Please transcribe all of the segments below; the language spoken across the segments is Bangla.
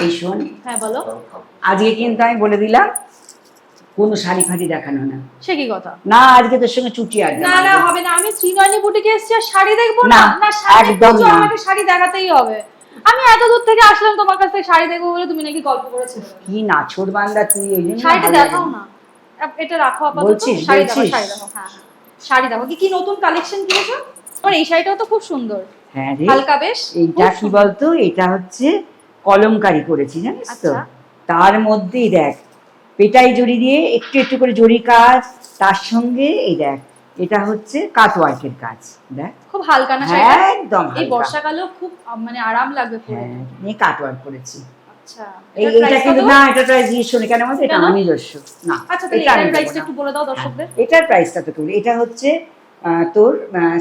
এই শোন, হ্যাঁ বলো। আজকে কিন্তু আমি বলে দিলাম কোনো শাড়ি ফাড়ি দেখানো না। সে কি কথা? না, আজকে তোর সঙ্গে ছুটি আড্ডা না না হবে না, আমি শ্রীনয়নী বুটিকে এসেছি আর শাড়ি দেখবো না, না? না শাড়ি একদম পুজো, না। আমাকে শাড়ি দেখাতেই হবে। আমি এত দূর থেকে আসলাম তোমার কাছ থেকে শাড়ি দেখবো বলে, তুমি নাকি গল্প করেছিলে। কি নাছোড় বান্দা তুই, ওই জন্য শাড়িটা ভালো দেখাও লাগে না, এটা রাখো আপাতত। বলছিস, শাড়ি দেখো, বলছিস? শাড়ি দেখো। হ্যাঁ হ্যাঁ, শাড়ি দেখো। কি কি নতুন কালেকশন কিনেছো? আর এই শাড়িটাও তো খুব সুন্দর। হ্যাঁ রে, হালকা বেশ। এইটা কি বলতো, এটা হচ্ছে কলমকারি করেছি জানিস তো। আচ্ছা। তার মধ্যেই দেখ পেটাই জড়ি দিয়ে একটু একটু করে জড়ি কাজ, তার সঙ্গে এই দেখ এটা হচ্ছে কাটওয়ার্কের কাজ। দেখ খুব হালকা না শাড়িটা? একদম এই হালকা। বর্ষাকালেও খুব মানে আরাম লাগবে পরে। হ্যাঁ, নিয়ে কাটওয়ার্ক করেছি। আচ্ছা, এইটা কিন্তু না, এটা প্রাইস দিয়ে শোনে কেন বলতো, এটা আমার নিজস্ব না। আচ্ছা, তাহলে এটা আমি এটার দেবো প্রাইসটা না। একটু বলে দাও দর্শকদের। এটার প্রাইসটা তো বলি, এটা হচ্ছে তোর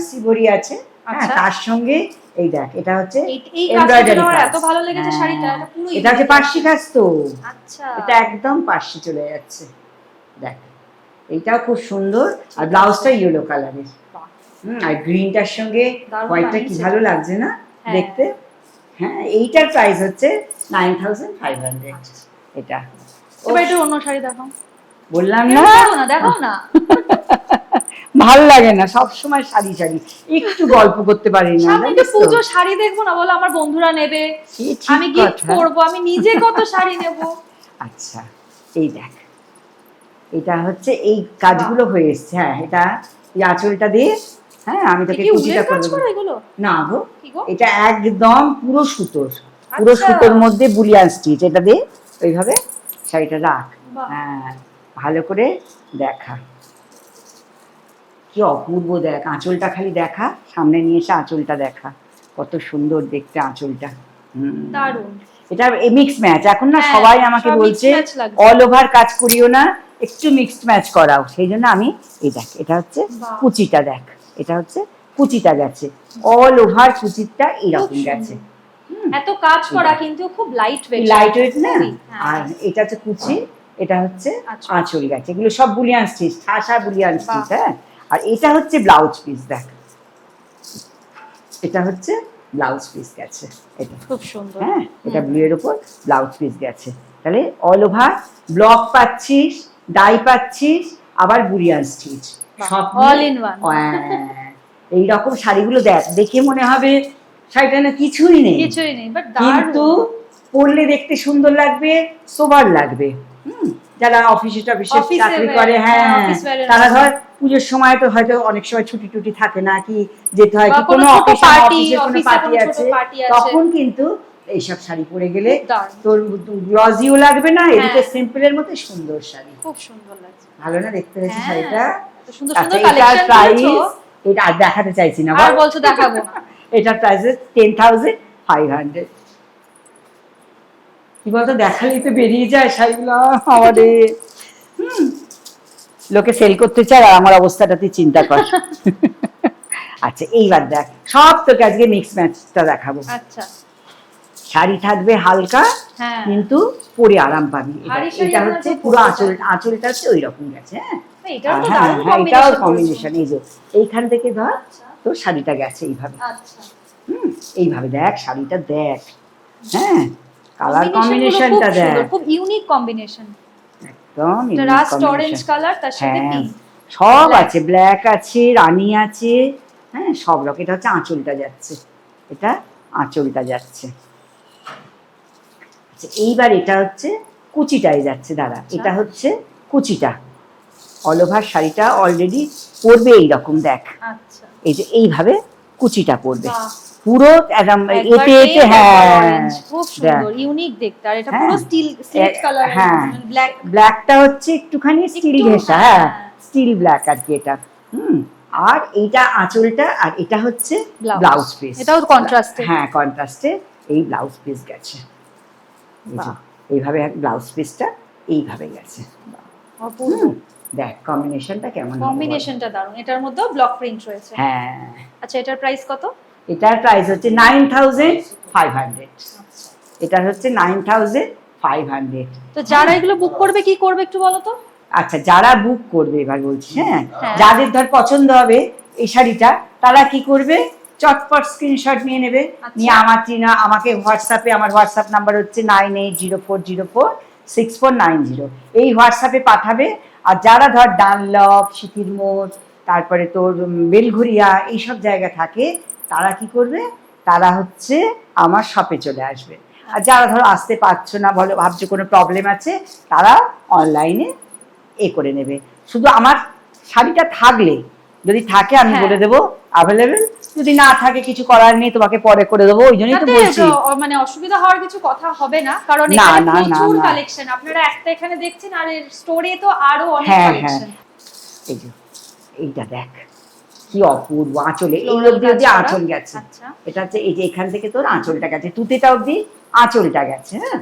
সিবরি আছে, হ্যাঁ, আচ্ছা। তার সঙ্গে এই দেখ এটা হচ্ছে এই এমব্রয়ডারি কাজটা আমার কাজ। এত ভালো লেগেছে হ্যাঁ, শাড়িটা, এটা পুরো এটা হচ্ছে পার্সি কাজ তো। আচ্ছা, এটা একদম পার্সি চলে যাচ্ছে। দেখ এইটাও খুব সুন্দর, আর ব্লাউজটা ইয়েলো কালারের। আর গ্রিনটার সঙ্গে দারুণ হোয়াইটটা কি মানিয়েছে। ভালো লাগছে না হ্যাঁ। দেখতে? হ্যাঁ, এইটার প্রাইস হচ্ছে 9500 এটা। এবার একটু অন্য শাড়ি দেখাও। বললাম না, দেখাও না, দেখাও না। ভাল লাগে না সব সময় শাড়ি শাড়ি, একটু গল্প করতে পারি না। সামনে একটু পুজো, শাড়ি দেখবো না বলো? আমার বন্ধুরা নেবে, আমি গিফট করবো, আমি নিজে কত শাড়ি নেব। আচ্ছা, এই দেখ এটা হচ্ছে এই কাজগুলো হয়ে এসছে। হ্যাঁ, এটা এই আঁচলটা দিয়ে, হ্যাঁ আমি তোকে কি কুচিটা উলের কাজ করে করা দেবো। এগুলো? না গো, কি গো? এটা একদম পুরো সুতোর, পুরো আচ্ছা। সুতোর মধ্যে বুলিয়ান স্টিচ। এটা দিয়ে ওইভাবে শাড়িটা রাখ। বাহ। হ্যাঁ, ভালো করে দেখা, কি অপূর্ব। দেখ আঁচলটা খালি দেখা, সামনে নিয়ে এসে আঁচলটা দেখা, কত সুন্দর দেখতে আঁচলটা। দারুণ। এটা মিক্স ম্যাচ। এখন না হ্যাঁ, সবাই আমাকে সব বলছে mixed match লাগছে। অল ওভার কাজ করিও না, একটু মিক্সড ম্যাচ করাও। সেই জন্য আমি এই দেখ এটা হচ্ছে বাহ। কুচিটা, দেখ এটা হচ্ছে কুচিটা গেছে, অল ওভার কুচিটা এইরকম গেছে। এত কাজ করা কিন্তু খুব লাইট ওয়েট। লাইট ওয়েট না? হ্যাঁ। আর এটা হচ্ছে কুচি, এটা হচ্ছে আচ্ছা। আঁচল গেছে। এগুলো সব বুলিয়ান স্টিচ, ঠাসা বুলিয়ান বাহ। স্টিচ। হ্যাঁ, আর এটা হচ্ছে ব্লাউজ পিস। দেখ এটা হচ্ছে ব্লাউজ পিস গেছে, এটা খুব সুন্দর। হ্যাঁ, এটা ব্লু এর উপর ব্লাউজ পিস গেছে। তাহলে অল ওভার ব্লক পাচ্ছিস, ডাই পাচ্ছিস, আবার বুলিয়ান স্টিচ, সব অল ইন ওয়ান। এই রকম শাড়িগুলো দেখ, দেখে মনে হবে শাড়িটা না কিছুই নেই, কিছুই নেই, বাট কিন্তু পরলে দেখতে সুন্দর লাগবে, সোবার লাগবে। যারা অফিসে টফিসে চাকরি করে, হ্যাঁ, তারা ধর পুজোর সময় তো হয়তো অনেক সময় ছুটি টুটি থাকে না, কি যেতে হয়, কি কোনো অফিসে কোনো পার্টি আছে, তখন কিন্তু এইসব শাড়ি পরে গেলে তোর গ্লজিও লাগবে না, এদিকে সিম্পলের মধ্যে সুন্দর শাড়ি, খুব সুন্দর লাগছে। ভালো না দেখতে হয়েছে শাড়িটা? সুন্দর আচ্ছা, সুন্দর এটার কালেকশন প্রাইস, করেছো। এটা আর দেখাতে চাইছি না, আর বলছো দেখাবো না। এটার প্রাইস 10,500। কি বলতো, দেখালেই তো বেরিয়ে যায় শাড়িগুলো আমাদের। লোকে সেল করতে চায়, আর আমার অবস্থাটা তুই চিন্তা কর। আচ্ছা, এইবার দেখ সব তোকে আজকে মিক্স ম্যাচটা দেখাবো। আচ্ছা, শাড়ি থাকবে হালকা, হ্যাঁ, কিন্তু পরে আরাম পাবি। ভারী শাড়ি এটা আমরা হচ্ছে তো পুরো পরতে চাই। আঁচলটা হচ্ছে ওই রকম গেছে। হ্যাঁ, এটাও তো হ্যাঁ, দারুণ হ্যাঁ, এটাও কম্বিনেশন। কম্বিনেশন। এই যে এইখান থেকে ধর তোর শাড়িটা গেছে এইভাবে। আচ্ছা, এইভাবে দেখ শাড়িটা দেখ, হ্যাঁ, কালার কম্বিনেশনটা দেখ, খুব ইউনিক কম্বিনেশন। একদম এটা রাস্ট অরেঞ্জ কালার, তার সাথে হ্যাঁ, পিঙ্ক, সব আছে, ব্ল্যাক আছে, রানী আছে, হ্যাঁ, সব রকম। এটা হচ্ছে আঁচলটা যাচ্ছে, এটা আঁচলটা যাচ্ছে। আচ্ছা, এইবার এটা হচ্ছে কুচিটাই যাচ্ছে দাদা। এটা হচ্ছে কুচিটা, অল ওভার শাড়িটা অলরেডি পরবে এইরকম। দেখ আচ্ছা, এই যে এইভাবে কুচিটা পরবে বাহ, পুরো একদম এতে এতে। হ্যাঁ, খুব সুন্দর ইউনিক দেখতে। আর এটা পুরো হ্যাঁ, স্টিল স্লেট কালার, হ্যাঁ, ব্ল্যাক, ব্ল্যাকটা হচ্ছে একটুখানি স্টিল ঘেঁষা। হ্যাঁ, স্টিল ব্ল্যাক আর কি এটা। আর এইটা আঁচলটা, আর এটা হচ্ছে ব্লাউজ পিস। এটাও কন্ট্রাস্টে। হ্যাঁ, কন্ট্রাস্টে এই ব্লাউজ পিস গেছে। এইভাবে ব্লাউজ পিসটা এইভাবে গেছে। অপূর্ব দেখ কম্বিনেশনটা কেমন, কম্বিনেশনটা দারুণ। এটার মধ্যে ব্লক প্রিন্ট রয়েছে। হ্যাঁ। আচ্ছা, এটার প্রাইস কত? এটার প্রাইস হচ্ছে 9,500। এটা হচ্ছে 9,500। তো যারা এগুলো বুক করবে কি করবে একটু বলো তো? আচ্ছা, যারা বুক করবে এবার বলছি, হ্যাঁ, যাদের ধর পছন্দ হবে এই শাড়িটা, তারা কি করবে, চটপট স্ক্রিনশট নিয়ে নেবে, নিয়ে আমাকে হোয়াটসঅ্যাপে, আমার হোয়াটসঅ্যাপ নাম্বার হচ্ছে 9804046490, এই হোয়াটসঅ্যাপে পাঠাবে। আর যারা ধর ডানলপ, সিথির মোড়, তারপরে তোর বেলঘুরিয়া এইসব জায়গা থাকে, তারা কি করবে, তারা হচ্ছে আমার শপে চলে আসবে। আর যারা ধরো আসতে পারছো না, ভাবছো কোনো প্রবলেম আছে, তারা অনলাইনে করে নেবে। শুধু আমার শাড়িটা থাকলে, যদি থাকে আমি বলে দেবো অ্যাভেলেবেল, যদি না থাকে কিছু করার নেই, তোমাকে পরে করে দেবো। ওই জন্যই তো বলছি, মানে অসুবিধা হওয়ার কিছু কথা হবে না, কারণ এখানে প্রচুর কালেকশন। আপনারা একটা এখানে দেখছেন, আর এর স্টোরে তো আরো অনেক কালেকশন। এই যে এইটা দেখ কি অপূর্ব, আঁচলে এই অবধি আঁচল গেছে। এটা হচ্ছে এই যে এখান থেকে তোর আঁচলটা গেছে, তুতেটা অবধি আঁচলটা গেছে। হ্যাঁ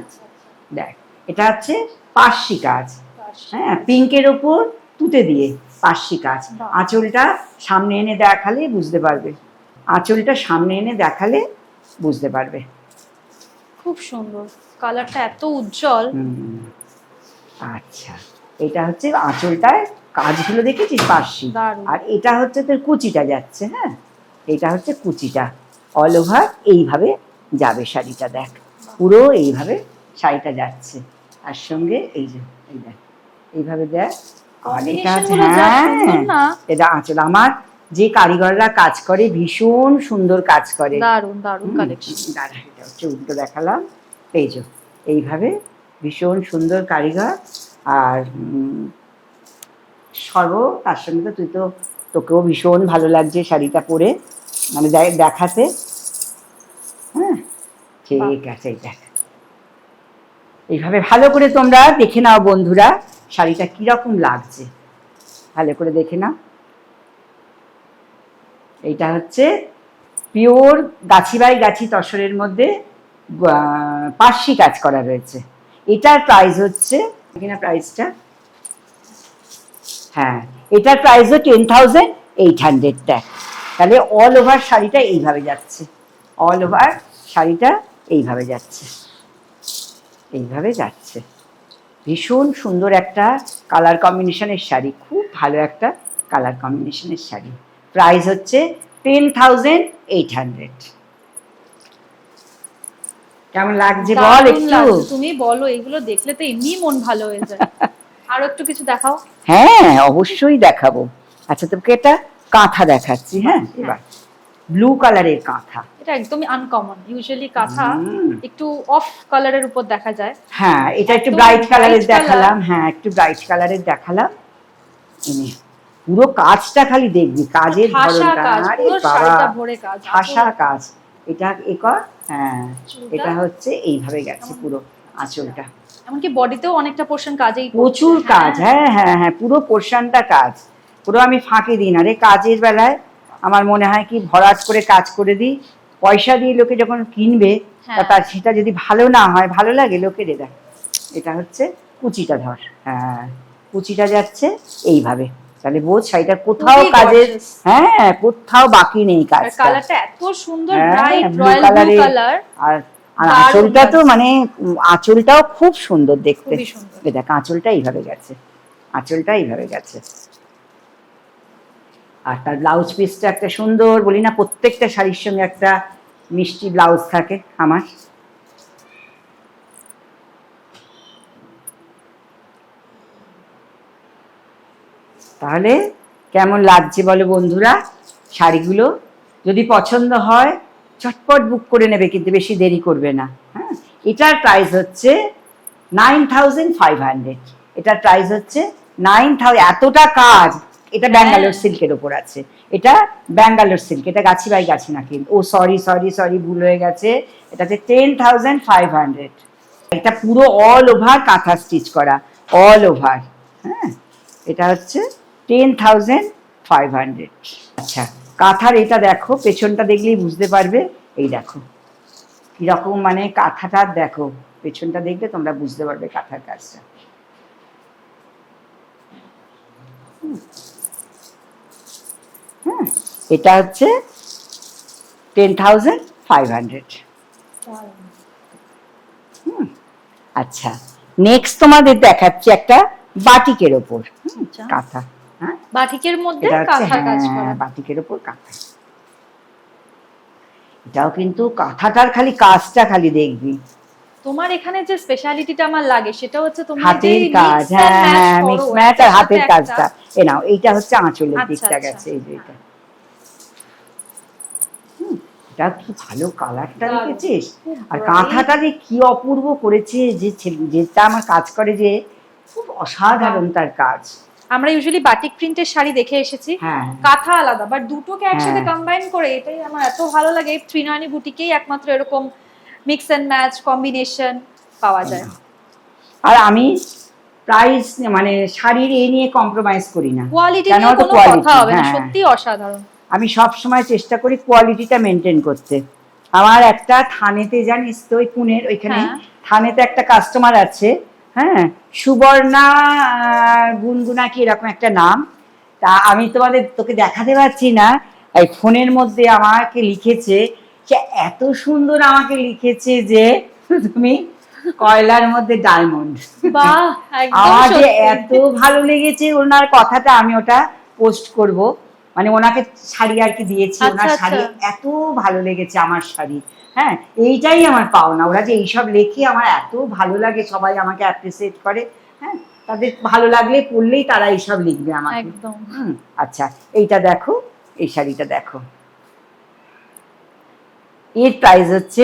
দেখ, এটা হচ্ছে পার্সি কাজ। হ্যাঁ, পিঙ্কের ওপর তুতে দিয়ে পার্সি কাজ। আঁচলটা সামনে এনে দেখালে বুঝতে পারবে, আঁচলটা সামনে এনে দেখালে বুঝতে পারবে। খুব সুন্দর, কালারটা এত উজ্জ্বল। আচ্ছা, এটা হচ্ছে আঁচলটায় কাজগুলো দেখেছিস পার্সি, আর এটা হচ্ছে তোর কুচিটা যাচ্ছে। হ্যাঁ, এটা হচ্ছে কুচিটা, অল ওভার এইভাবে যাবে শাড়িটা। দেখ পুরো এইভাবে শাড়িটা যাচ্ছে, তার সঙ্গে এই যে এই দেখ এইভাবে দেখ। আর এটা হচ্ছে, হ্যাঁ এটা আঁচল। আমার যে কারিগররা কাজ করে ভীষণ সুন্দর কাজ করে, দারুণ দারুণ কালেকশন। দাঁড়া, এটা হচ্ছে উল্টো দেখালাম, এই যে এইভাবে ভীষণ সুন্দর কারিগর। আর তার সঙ্গে তো তুই তো, তোকেও ভীষণ ভালো লাগছে শাড়িটা পরে, মানে দেখাতে। হ্যাঁ ঠিক আছে, দেখ এইভাবে ভালো করে তোমরা দেখে নাও বন্ধুরা, শাড়িটা কিরকম লাগছে ভালো করে দেখে নাও। এইটা হচ্ছে পিওর গাছি বাই গাছি তসরের মধ্যে পার্সি কাজ করা রয়েছে। এটার প্রাইস হচ্ছে কিনা প্রাইসটা, হ্যাঁ এটার প্রাইসও 10,800 টাকা। তাহলে অল ওভার শাড়িটা এইভাবে যাচ্ছে, অল ওভার শাড়িটা এইভাবে যাচ্ছে, এইভাবে যাচ্ছে। ভীষণ সুন্দর একটা কালার কম্বিনেশনের শাড়ি, খুব ভালো একটা কালার কম্বিনেশনের শাড়ি। প্রাইস হচ্ছে 10,800। কেমন লাগছে বল একটু? তুমি বলো, এগুলো দেখলে তো এমনি মন ভালো হয়ে যায়। আরো একটু কিছু দেখাও। হ্যাঁ অবশ্যই দেখাবো। আচ্ছা তোকে এটা কাঁথা দেখাচ্ছি। হ্যাঁ, এবার ব্লু কালারের কাঁথা, এটা একদমই আনকমন। ইউজুয়ালি কাঁথা একটু অফ কালারের উপর দেখা যায়। হ্যাঁ, এটা একটু ব্রাইট কালারের দেখালাম। হ্যাঁ, একটু ব্রাইট কালারের দেখালাম। পুরো কাজটা খালি দেখবি, কাজের ধরনটা, আরে বাবা ভাষা কাজ। এটা একর, হ্যাঁ এটা হচ্ছে এইভাবে গেছে পুরো আঁচলটা, এমনকি বডিতেও অনেকটা পোরশন কাজেই, প্রচুর কাজ। হ্যাঁ হ্যাঁ হ্যাঁ, পুরো পোরশনটা কাজ, পুরো আমি ফাঁকি দিই না রে কাজের বেলায়। আমার মনে হয় কি ভরাট করে কাজ করে দিই, পয়সা দিয়ে লোকে যখন কিনবে তার সেটা যদি ভালো না হয়, ভালো লাগে লোকের। দেখ এটা হচ্ছে কুচিটা ধর, হ্যাঁ কুচিটা যাচ্ছে এইভাবে, তাহলে বোঝ শাড়িটা কোথাও কাজের, হ্যাঁ কোথাও বাকি নেই কাজ। কালারটা এত সুন্দর ব্রাইট রয়্যাল ব্লু কালার। আর আঁচলটা তো মানে আঁচলটাও খুব সুন্দর দেখতে। দেখ আঁচলটা এইভাবে গেছে, আঁচলটা এইভাবে গেছে। আর তার ব্লাউজ পিসটা একটা সুন্দর, বলি না প্রত্যেকটা শাড়ির সঙ্গে একটা মিষ্টি ব্লাউজ থাকে আমার। তাহলে কেমন লাগছে বলো বন্ধুরা শাড়িগুলো? যদি পছন্দ হয় চটপট বুক করে নেবে, কিন্তু বেশি দেরি করবে না। হ্যাঁ, এটার প্রাইস হচ্ছে 9,500। এটার প্রাইস হচ্ছে 9,000। এতটা কাজ, এটা ব্যাঙ্গালোর সিল্কের ওপর আছে, এটা ব্যাঙ্গালোর সিল্ক, এটা গাছি বাই গাছি না কিন্তু, ও সরি সরি সরি ভুল হয়ে গেছে, এটাতে 10,500। এটা পুরো অল ওভার কাঁথা স্টিচ করা, অল ওভার। হ্যাঁ, এটা হচ্ছে 10,500। আচ্ছা, কাঁথার এটা দেখো, পেছনটা দেখলেই বুঝতে পারবে। এই দেখো কিরকম, মানে কাঁথাটা দেখো, পেছনটা দেখলে তোমরা বুঝতে পারবে কাঁথার কাজটা। হ্যাঁ, এটা হচ্ছে 10,500। আচ্ছা, নেক্সট তোমাদের দেখাচ্ছি একটা বাটিকের ওপর কাঁথা। হ্যাঁ, বাটিকের মধ্যে কাঁথা কাজ করা, বাটিকের ওপর কাঁথা। এটাও কিন্তু কাঁথাটার খালি কাজটা খালি দেখবি, তোমার এখানে যে স্পেশালিটিটা আমার লাগে সেটা হচ্ছে তোমার হাতের কাজ। হ্যাঁ, মিক্স ম্যাচ আর হাতের কাজটা। এ নাও, এইটা হচ্ছে আঁচলের দিকটা গেছে, এই যে এটা। এটা কি ভালো কালারটা দেখেছিস, আর কাঁথাটা যে কি অপূর্ব করেছে, যে যেটা আমার কাজ করে, যে খুব অসাধারণ তার কাজ। আমরা ইউজুয়ালি বাটিক প্রিন্টের শাড়ি দেখে এসেছি, কাঁথা আলাদা, বাট দুটোকে একসাথে কম্বাইন করে এটাই আমার এত ভালো লাগে। ত্রিনয়নী বুটিকেই একমাত্র এরকম মিক্স এন্ড ম্যাচ কম্বিনেশন পাওয়া যায়। আর আমি প্রাইস মানে শাড়ির এই নিয়ে কম্প্রোমাইজ করি না, কোয়ালিটি নিয়ে কোনো কথা হবে না, সত্যি অসাধারণ। আমি সব সময় চেষ্টা করি কোয়ালিটিটা মেনটেন করতে। আমার একটা থানেতে, জানিস তো, ওই পুনের ওইখানে থানেতে একটা কাস্টমার আছে, হ্যাঁ, সুবর্ণা গুনগুনা কি এরকম একটা নাম। তা আমি তোকে দেখাতে পারছি না, এই ফোনের মধ্যে আমাকে লিখেছে, এত সুন্দর আমাকে লিখেছে যে তুমি কয়লার মধ্যে ডায়মন্ড। আমার যে এত ভালো লেগেছে ওনার কথাটা, আমি ওটা পোস্ট করব, মানে ওনাকে শাড়ি আর কি দিয়েছি, ওনার শাড়ি এত ভালো লেগেছে আমার শাড়ি। হ্যাঁ, এইটাই আমার পাওনা, ওরা যে এইসব লেখে আমার এত ভালো লাগে, সবাই আমাকে অ্যাপ্রিসিয়েট করে। হ্যাঁ, তাদের ভালো লাগলে পড়লেই তারা এইসব লিখবে আমাকে। আচ্ছা, এইটা দেখো, এই শাড়িটা দেখো, এর প্রাইস হচ্ছে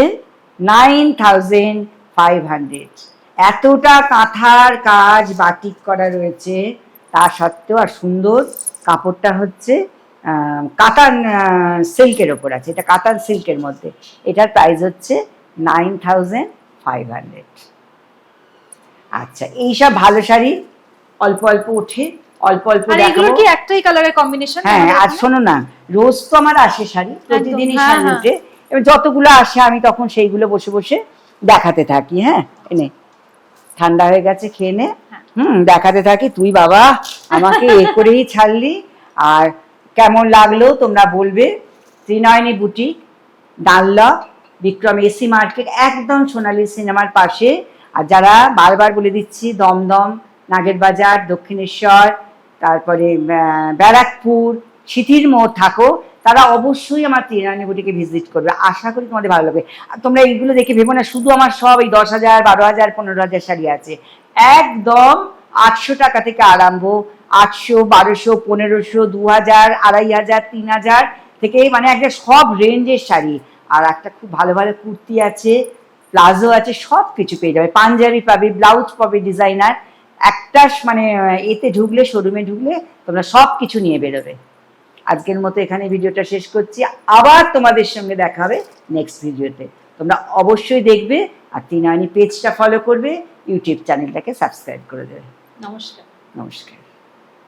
9500। এতটা কাঁথার কাজ বাটিক করা রয়েছে, তা সত্ত্বেও আর সুন্দর। কাপড়টা হচ্ছে কাতান সিল্কের ওপর আছে, এটা কাতান সিল্কের মধ্যে। এটার প্রাইস হচ্ছে 9500। আচ্ছা, এইসব ভালো শাড়ি অল্প অল্প ওঠে, অল্প অল্প দেখাবো। কি একটাই কালারের কম্বিনেশন? হ্যাঁ, আর শোনো না, রোজ তো আমার আসে শাড়ি, প্রতিদিনই শাড়ি ওঠে, এবার যতগুলো আসে আমি তখন সেইগুলো বসে বসে দেখাতে থাকি। হ্যাঁ, এনে ঠান্ডা হয়ে গেছে, খেয়ে নে। দেখাতে থাকি। তুই বাবা আমাকে এ করেই ছাড়লি। আর কেমন লাগলো তোমরা বলবে। Trinayani boutique, Dunlop, Bikram AC market, একদম সোনালী সিনেমার পাশে। আর যারা বারবার বলে দিচ্ছি, দমদম, নাগের বাজার, দক্ষিণেশ্বর, তারপরে ব্যারাকপুর, সিথির মোড় থাকো, তারা অবশ্যই আমার ত্রিনয়নী বুটিকে ভিজিট করবে। আশা করি তোমাদের ভালো লাগবে। আর তোমরা এইগুলো দেখে ভেবো না শুধু আমার সব এই 10,000, 12,000, 15,000 শাড়ি আছে। একদম 800 টাকা থেকে আরম্ভ, 800, 1200, 1500, 2000, 2500, 3000 থেকে, মানে একটা সব রেঞ্জের শাড়ি। আর একটা খুব ভালো ভালো কুর্তি আছে, প্লাজো আছে, সব কিছু পেয়ে যাবে। পাঞ্জাবি পাবে, ব্লাউজ পাবে ডিজাইনার। একটা মানে এতে ঢুকলে, শোরুমে ঢুকলে তোমরা সব কিছু নিয়ে বেরোবে। আজকের মতো এখানে ভিডিওটা শেষ করছি। আবার তোমাদের সঙ্গে দেখা হবে নেক্সট ভিডিওতে। তোমরা অবশ্যই দেখবে, আর ত্রিনয়নী পেজটা ফলো করবে, ইউটিউব চ্যানেলটাকে সাবস্ক্রাইব করে দেবে। নমস্কার। নমস্কার।